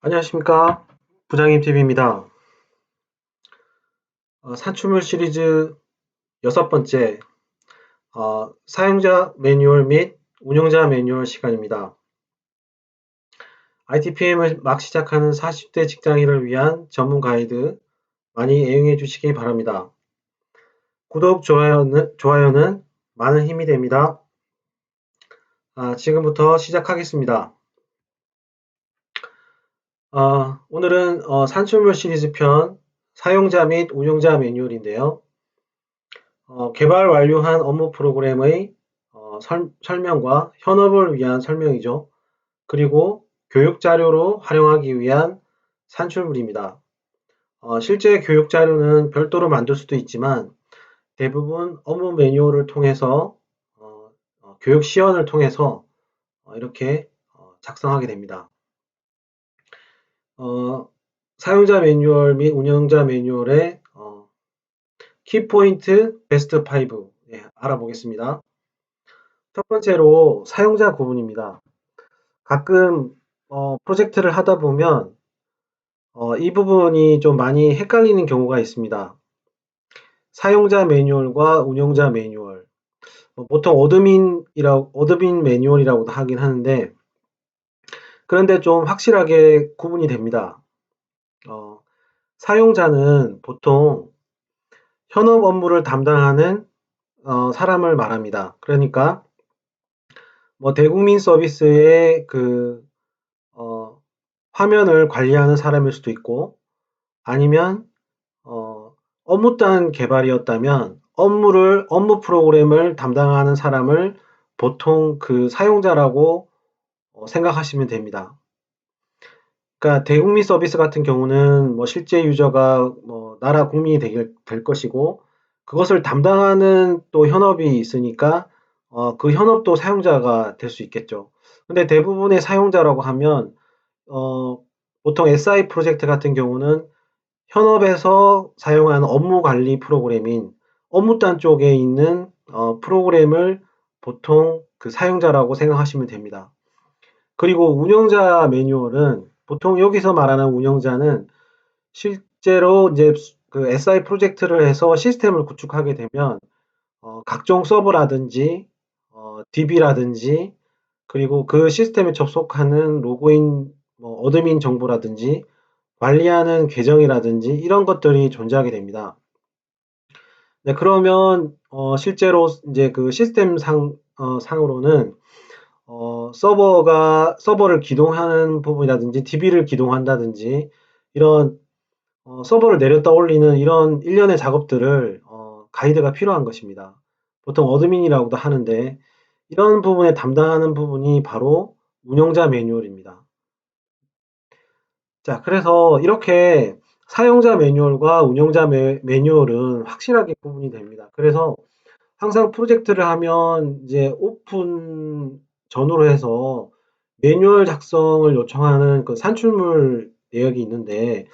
안녕하십니까. 부장님 TV입니다. 산출물 시리즈 여섯 번째 사용자 매뉴얼 및 운영자 매뉴얼 시간입니다. ITPM을 막 시작하는 40대 직장인을 위한 전문 가이드 많이 애용해 주시기 바랍니다. 구독, 좋아요는 많은 힘이 됩니다. 지금부터 시작하겠습니다. 오늘은 산출물 시리즈 편 사용자 및 운영자 매뉴얼인데요. 개발 완료한 업무 프로그램의 설명과 현업을 위한 설명이죠. 그리고 교육 자료로 활용하기 위한 산출물입니다. 실제 교육 자료는 별도로 만들 수도 있지만 대부분 업무 매뉴얼을 통해서 교육 시연을 통해서 이렇게 작성하게 됩니다. 사용자 매뉴얼 및 운영자 매뉴얼의 키포인트 베스트 5 알아보겠습니다. 첫 번째로 사용자 구분입니다. 가끔 프로젝트를 하다 보면 이 부분이 좀 많이 헷갈리는 경우가 있습니다. 사용자 매뉴얼과 운영자 매뉴얼. 보통 어드민 매뉴얼이라고도 하긴 하는데 그런데 좀 확실하게 구분이 됩니다. 사용자는 보통 현업 업무를 담당하는 사람을 말합니다. 그러니까 대국민 서비스의 화면을 관리하는 사람일 수도 있고 아니면 업무단 개발이었다면 업무 프로그램을 담당하는 사람을 보통 그 사용자라고 생각하시면 됩니다. 그러니까 대국민 서비스 같은 경우는 실제 유저가 나라 국민이 될 것이고 그것을 담당하는 또 현업이 있으니까 그 현업도 사용자가 될 수 있겠죠. 근데 대부분의 사용자라고 하면 보통 SI 프로젝트 같은 경우는 현업에서 사용하는 업무 관리 프로그램인 업무단 쪽에 있는 프로그램을 보통 그 사용자라고 생각하시면 됩니다. 그리고 운영자 매뉴얼은 보통 여기서 말하는 운영자는 실제로 이제 그 SI 프로젝트를 해서 시스템을 구축하게 되면 각종 서버라든지 DB라든지 그리고 그 시스템에 접속하는 로그인 어드민 정보라든지 관리하는 계정이라든지 이런 것들이 존재하게 됩니다. 네, 그러면 실제로 이제 그 시스템 상으로는 서버를 기동하는 부분이라든지 DB를 기동한다든지 이런 서버를 내렸다 올리는 이런 일련의 작업들을 가이드가 필요한 것입니다. 보통 어드민이라고도 하는데 이런 부분에 담당하는 부분이 바로 운영자 매뉴얼입니다. 자, 그래서 이렇게 사용자 매뉴얼과 운영자 매뉴얼은 확실하게 구분이 됩니다. 그래서 항상 프로젝트를 하면 이제 오픈 전후로 해서 매뉴얼 작성을 요청하는 그 산출물 내역이 있는데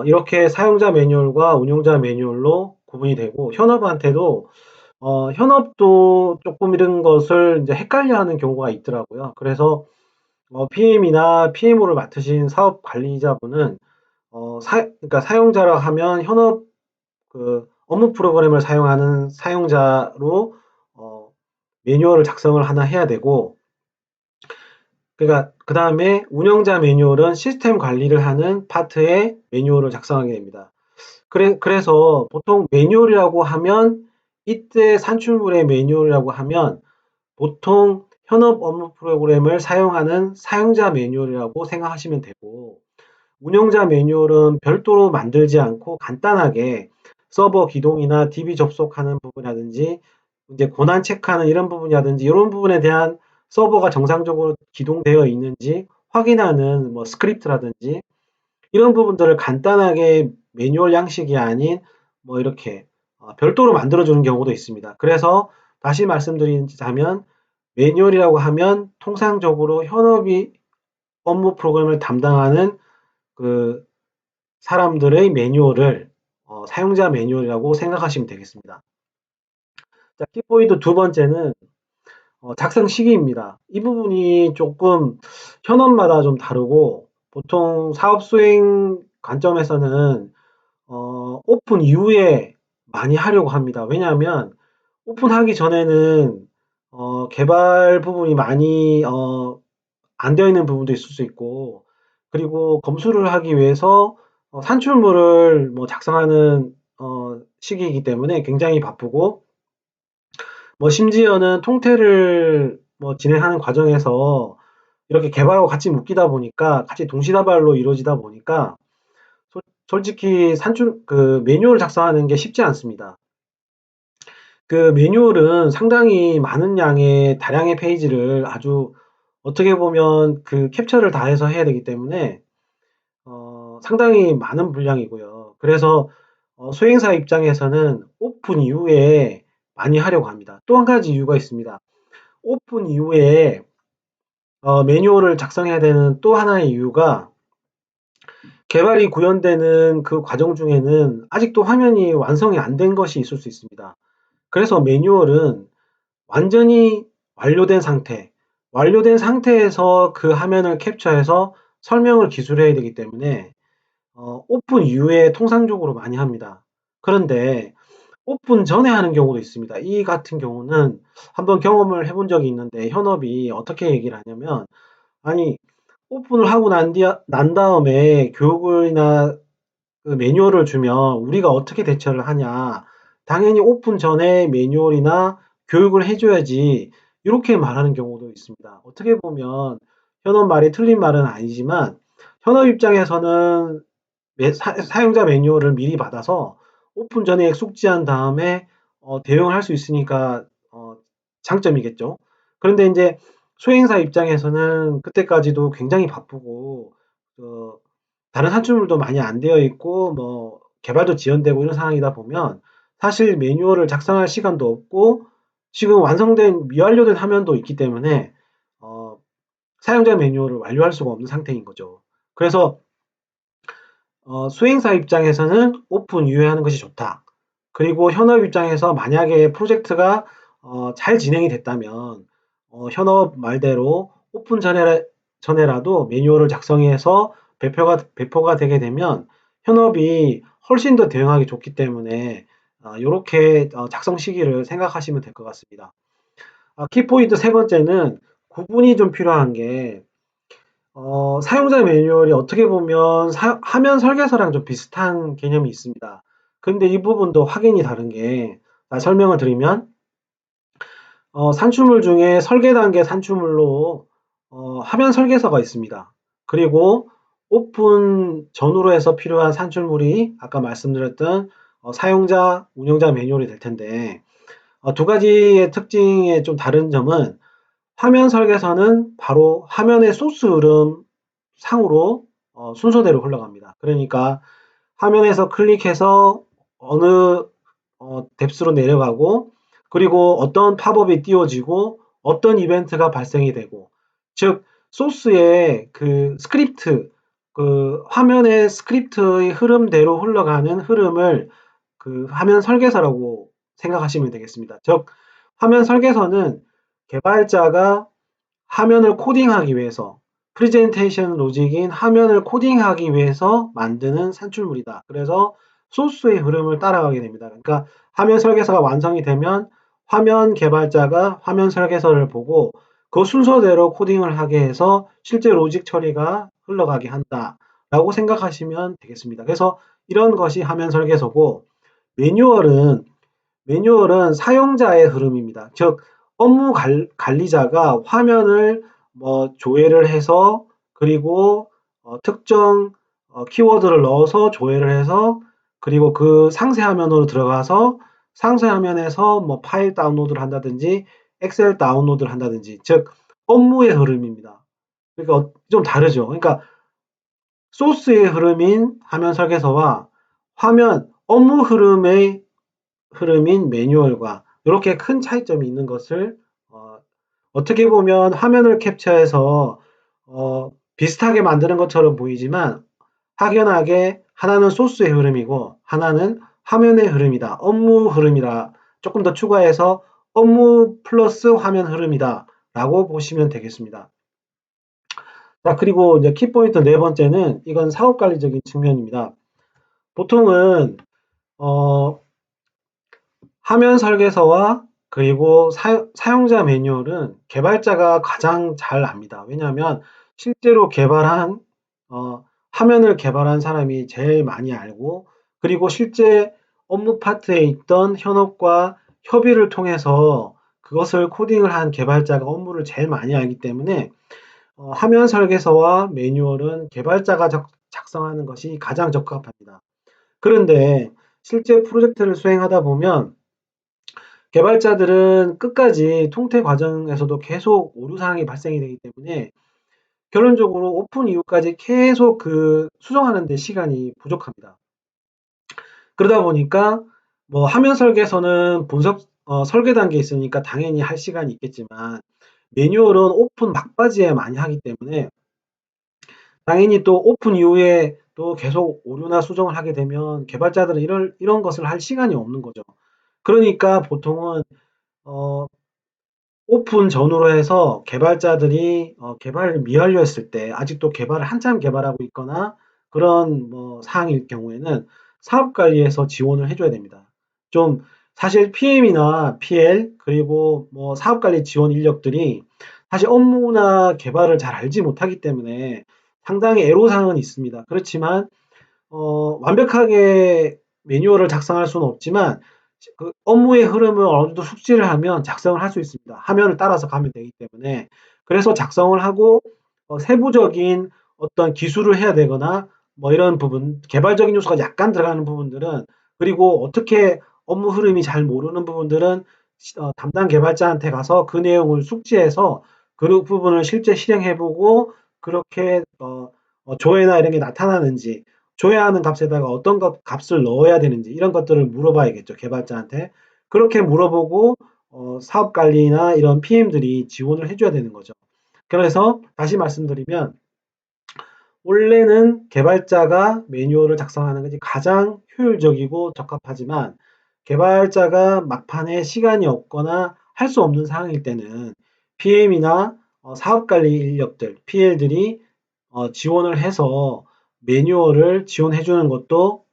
이렇게 사용자 매뉴얼과 운영자 매뉴얼로 구분이 되고 현업한테도 현업도 조금 이런 것을 이제 헷갈려하는 경우가 있더라고요. 그래서 PM이나 PMO를 맡으신 사업 관리자분은 그러니까 사용자라 하면 현업 그 업무 프로그램을 사용하는 사용자로 매뉴얼을 작성을 하나 해야 되고 그러니까 그 다음에 운영자 매뉴얼은 시스템 관리를 하는 파트의 매뉴얼을 작성하게 됩니다. 그래서 보통 매뉴얼이라고 하면 이때 산출물의 매뉴얼이라고 하면 보통 현업 업무 프로그램을 사용하는 사용자 매뉴얼이라고 생각하시면 되고 운영자 매뉴얼은 별도로 만들지 않고 간단하게 서버 기동이나 DB 접속하는 부분이라든지 이제 권한 체크하는 이런 부분이라든지 이런 부분에 대한 서버가 정상적으로 기동되어 있는지 확인하는 스크립트라든지 이런 부분들을 간단하게 매뉴얼 양식이 아닌 이렇게 별도로 만들어주는 경우도 있습니다. 그래서 다시 말씀드리자면 매뉴얼이라고 하면 통상적으로 현업이 업무 프로그램을 담당하는 그 사람들의 매뉴얼을 사용자 매뉴얼이라고 생각하시면 되겠습니다. 자, 키포인트 두 번째는 작성 시기입니다. 이 부분이 조금 현업마다 좀 다르고 보통 사업 수행 관점에서는 오픈 이후에 많이 하려고 합니다. 왜냐하면 오픈하기 전에는 개발 부분이 많이 안 되어 있는 부분도 있을 수 있고, 그리고 검수를 하기 위해서 산출물을 뭐 작성하는 시기이기 때문에 굉장히 바쁘고, 뭐 심지어는 통태를 뭐 진행하는 과정에서 이렇게 개발하고 같이 묶이다 보니까 같이 동시다발로 이루어지다 보니까 솔직히 그 매뉴얼을 작성하는 게 쉽지 않습니다. 그 매뉴얼은 상당히 많은 양의 다량의 페이지를 아주 어떻게 보면 그 캡처를 다 해서 해야 되기 때문에 상당히 많은 분량이고요. 그래서 수행사 입장에서는 오픈 이후에 많이 하려고 합니다. 또 한 가지 이유가 있습니다. 오픈 이후에 매뉴얼을 작성해야 되는 또 하나의 이유가 개발이 구현되는 그 과정 중에는 아직도 화면이 완성이 안 된 것이 있을 수 있습니다. 그래서 매뉴얼은 완전히 완료된 상태, 완료된 상태에서 그 화면을 캡처해서 설명을 기술해야 되기 때문에 오픈 이후에 통상적으로 많이 합니다. 그런데 오픈 전에 하는 경우도 있습니다. 이 같은 경우는 한번 경험을 해본 적이 있는데 현업이 어떻게 얘기를 하냐면 아니 오픈을 하고 난 다음에 교육이나 그 매뉴얼을 주면 우리가 어떻게 대처를 하냐. 당연히 오픈 전에 매뉴얼이나 교육을 해줘야지. 이렇게 말하는 경우도 있습니다. 어떻게 보면 현업 말이 틀린 말은 아니지만 현업 입장에서는 사용자 매뉴얼을 미리 받아서 오픈 전에 숙지한 다음에 대응을 할 수 있으니까 장점이겠죠. 그런데 이제 수행사 입장에서는 그때까지도 굉장히 바쁘고 그 다른 산출물도 많이 안 되어 있고 뭐 개발도 지연되고 이런 상황이다 보면 사실 매뉴얼을 작성할 시간도 없고 지금 완성된 미완료된 화면도 있기 때문에 어, 사용자 매뉴얼을 완료할 수가 없는 상태인 거죠. 그래서 수행사 입장에서는 오픈 유예하는 것이 좋다. 그리고 현업 입장에서 만약에 프로젝트가 잘 진행이 됐다면 현업 말대로 오픈 전에라도 매뉴얼을 작성해서 배포가 되게 되면 현업이 훨씬 더 대응하기 좋기 때문에 이렇게 작성 시기를 생각하시면 될 것 같습니다. 키포인트 세 번째는 구분이 좀 필요한 게 사용자 매뉴얼이 어떻게 보면 화면 설계서랑 좀 비슷한 개념이 있습니다. 근데 이 부분도 확연히 다른 게, 설명을 드리면, 산출물 중에 설계 단계 산출물로, 화면 설계서가 있습니다. 그리고 오픈 전후로 해서 필요한 산출물이 아까 말씀드렸던 사용자, 운영자 매뉴얼이 될 텐데, 두 가지의 특징의 좀 다른 점은 화면 설계서는 바로 화면의 소스 흐름 상으로 순서대로 흘러갑니다. 그러니까 화면에서 클릭해서 어느 뎁스로 내려가고 그리고 어떤 팝업이 띄워지고 어떤 이벤트가 발생이 되고 즉 소스의 그 스크립트 그 화면의 스크립트의 흐름대로 흘러가는 흐름을 그 화면 설계서라고 생각하시면 되겠습니다. 즉 화면 설계서는 개발자가 화면을 코딩하기 위해서 프레젠테이션 로직인 화면을 코딩하기 위해서 만드는 산출물이다. 그래서 소스의 흐름을 따라가게 됩니다. 그러니까 화면 설계서가 완성이 되면 화면 개발자가 화면 설계서를 보고 그 순서대로 코딩을 하게 해서 실제 로직 처리가 흘러가게 한다라고 생각하시면 되겠습니다. 그래서 이런 것이 화면 설계서고 매뉴얼은 매뉴얼은 사용자의 흐름입니다. 즉 업무 관리자가 화면을 뭐 조회를 해서 그리고 특정 키워드를 넣어서 조회를 해서 그리고 그 상세 화면으로 들어가서 상세 화면에서 뭐 파일 다운로드를 한다든지 엑셀 다운로드를 한다든지 즉 업무의 흐름입니다. 그러니까 좀 다르죠. 그러니까 소스의 흐름인 화면 설계서와 화면 업무 흐름인 매뉴얼과 이렇게 큰 차이점이 있는 것을 어떻게 보면 화면을 캡처해서 비슷하게 만드는 것처럼 보이지만 확연하게 하나는 소스의 흐름이고 하나는 화면의 흐름이다. 업무 흐름이다. 조금 더 추가해서 업무 플러스 화면 흐름이다. 라고 보시면 되겠습니다. 자, 그리고 이제 키포인트 네 번째는 이건 사업 관리적인 측면입니다. 보통은 어, 화면 설계서와 그리고 사용자 매뉴얼은 개발자가 가장 잘 압니다. 왜냐하면 실제로 개발한 화면을 개발한 사람이 제일 많이 알고 그리고 실제 업무 파트에 있던 현업과 협의를 통해서 그것을 코딩을 한 개발자가 업무를 제일 많이 알기 때문에 화면 설계서와 매뉴얼은 개발자가 작성하는 것이 가장 적합합니다. 그런데 실제 프로젝트를 수행하다 보면 개발자들은 끝까지 통태 과정에서도 계속 오류 사항이 발생이 되기 때문에 결론적으로 오픈 이후까지 계속 그 수정하는 데 시간이 부족합니다. 그러다 보니까 뭐 화면 설계에서는 설계 단계에 있으니까 당연히 할 시간이 있겠지만 매뉴얼은 오픈 막바지에 많이 하기 때문에 당연히 또 오픈 이후에 또 계속 오류나 수정을 하게 되면 개발자들은 이런 것을 할 시간이 없는 거죠. 그러니까 보통은 어, 오픈 전후로 해서 개발자들이 개발을 미완료 했을 때 아직도 개발을 한참 개발하고 있거나 그런 뭐 사항일 경우에는 사업 관리에서 지원을 해줘야 됩니다. 좀 사실 PM이나 PL 그리고 뭐 사업 관리 지원 인력들이 사실 업무나 개발을 잘 알지 못하기 때문에 상당히 애로사항은 있습니다. 그렇지만 완벽하게 매뉴얼을 작성할 수는 없지만 그 업무의 흐름을 어느 정도 숙지를 하면 작성을 할 수 있습니다. 화면을 따라서 가면 되기 때문에. 그래서 작성을 하고 세부적인 어떤 기술을 해야 되거나 뭐 이런 부분, 개발적인 요소가 약간 들어가는 부분들은 그리고 어떻게 업무 흐름이 잘 모르는 부분들은 담당 개발자한테 가서 그 내용을 숙지해서 그 부분을 실제 실행해보고 그렇게 조회나 이런 게 나타나는지 조회하는 값에다가 어떤 값을 넣어야 되는지 이런 것들을 물어봐야겠죠, 개발자한테. 그렇게 물어보고 사업 관리나 이런 PM들이 지원을 해줘야 되는 거죠. 그래서 다시 말씀드리면 원래는 개발자가 매뉴얼을 작성하는 것이 가장 효율적이고 적합하지만 개발자가 막판에 시간이 없거나 할 수 없는 상황일 때는 PM이나 사업관리 인력들, PL들이 지원을 해서 매뉴얼을 지원해 주는 것도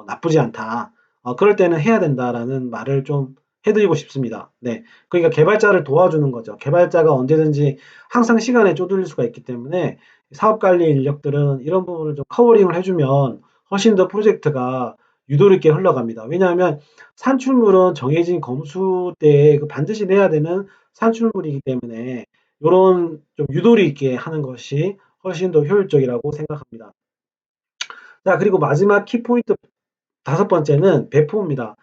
나쁘지 않다. 그럴 때는 해야 된다라는 말을 좀 해드리고 싶습니다. 네. 그러니까 개발자를 도와주는 거죠. 개발자가 언제든지 항상 시간에 쪼들릴 수가 있기 때문에 사업 관리 인력들은 이런 부분을 좀 커버링을 해주면 훨씬 더 프로젝트가 유도리 있게 흘러갑니다. 왜냐하면 산출물은 정해진 검수대에 반드시 내야 되는 산출물이기 때문에 이런 좀 유도리 있게 하는 것이 훨씬 더 효율적이라고 생각합니다. 자, 그리고 마지막 키포인트 다섯 번째는 배포입니다.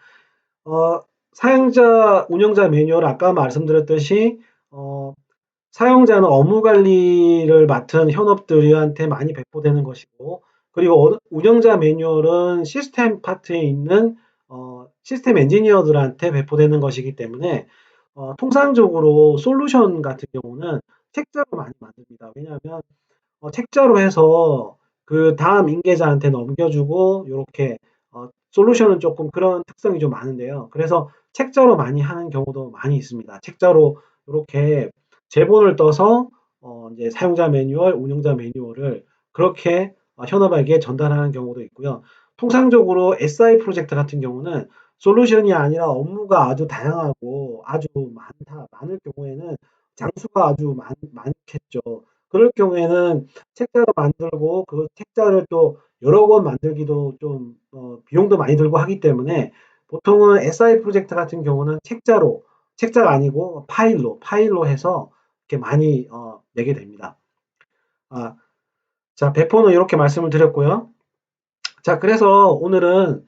어, 사용자 운영자 매뉴얼 아까 말씀드렸듯이 어, 사용자는 업무 관리를 맡은 현업들한테 많이 배포되는 것이고, 그리고 운영자 매뉴얼은 시스템 파트에 있는 시스템 엔지니어들한테 배포되는 것이기 때문에 통상적으로 솔루션 같은 경우는 책자로 많이 만듭니다. 왜냐하면 책자로 해서 그 다음 인계자한테 넘겨주고 요렇게 솔루션은 조금 그런 특성이 좀 많은데요. 그래서 책자로 많이 하는 경우도 많이 있습니다. 책자로 요렇게 제본을 떠서 이제 사용자 매뉴얼, 운영자 매뉴얼을 그렇게 현업에게 전달하는 경우도 있고요. 통상적으로 SI 프로젝트 같은 경우는 솔루션이 아니라 업무가 아주 다양하고 아주 많을 경우에는 장수가 아주 많겠죠. 그럴 경우에는 책자로 만들고 그 책자를 또 여러 권 만들기도 좀 비용도 많이 들고 하기 때문에 보통은 SI 프로젝트 같은 경우는 책자가 아니고 파일로 해서 이렇게 많이 내게 됩니다. 아, 자, 배포는 이렇게 말씀을 드렸고요. 자, 그래서 오늘은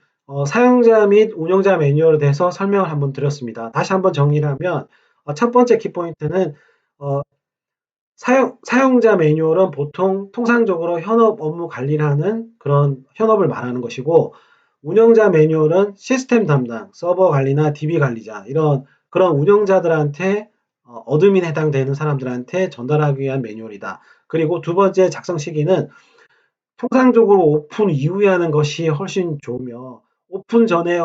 사용자 및 운영자 매뉴얼에 대해서 설명을 한번 드렸습니다. 다시 한번 정리를 하면 첫 번째 키포인트는 어, 사용자 매뉴얼은 보통 통상적으로 현업 업무 관리를 하는 그런 현업을 말하는 것이고, 운영자 매뉴얼은 시스템 담당, 서버 관리나 DB 관리자, 이런 그런 운영자들한테, 어드민 해당되는 사람들한테 전달하기 위한 매뉴얼이다. 그리고 두 번째 작성 시기는 통상적으로 오픈 이후에 하는 것이 훨씬 좋으며, 오픈 전에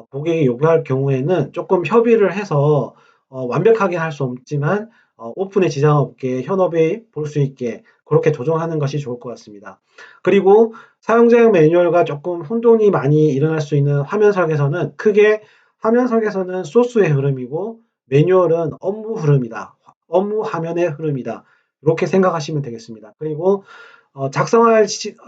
고객이 요구할 경우에는 조금 협의를 해서 완벽하게 할 수 없지만 오픈에 지장 없게 현업이 볼 수 있게 그렇게 조정하는 것이 좋을 것 같습니다. 그리고 사용자용 매뉴얼과 조금 혼동이 많이 일어날 수 있는 화면 설계서는 크게 화면 설계서는 소스의 흐름이고 매뉴얼은 업무 흐름이다. 업무 화면의 흐름이다. 이렇게 생각하시면 되겠습니다. 그리고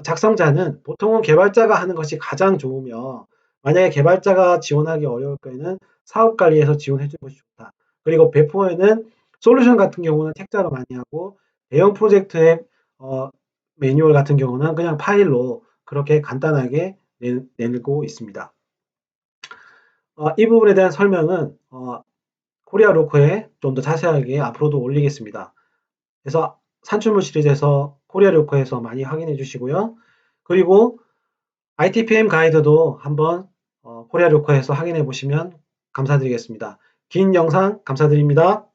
작성자는 보통은 개발자가 하는 것이 가장 좋으며 만약에 개발자가 지원하기 어려울 때는 사업관리에서 지원해 주는 것이 좋다. 그리고 배포에는 솔루션 같은 경우는 책자로 많이 하고 대형 프로젝트의 어, 매뉴얼 같은 경우는 그냥 파일로 그렇게 간단하게 내고 있습니다. 이 부분에 대한 설명은 코리아 로커에 좀 더 자세하게 앞으로도 올리겠습니다. 그래서 산출물 시리즈에서 코리아 로커에서 많이 확인해 주시고요. 그리고 ITPM 가이드도 한번 코리아 로커에서 확인해 보시면 감사드리겠습니다. 긴 영상 감사드립니다.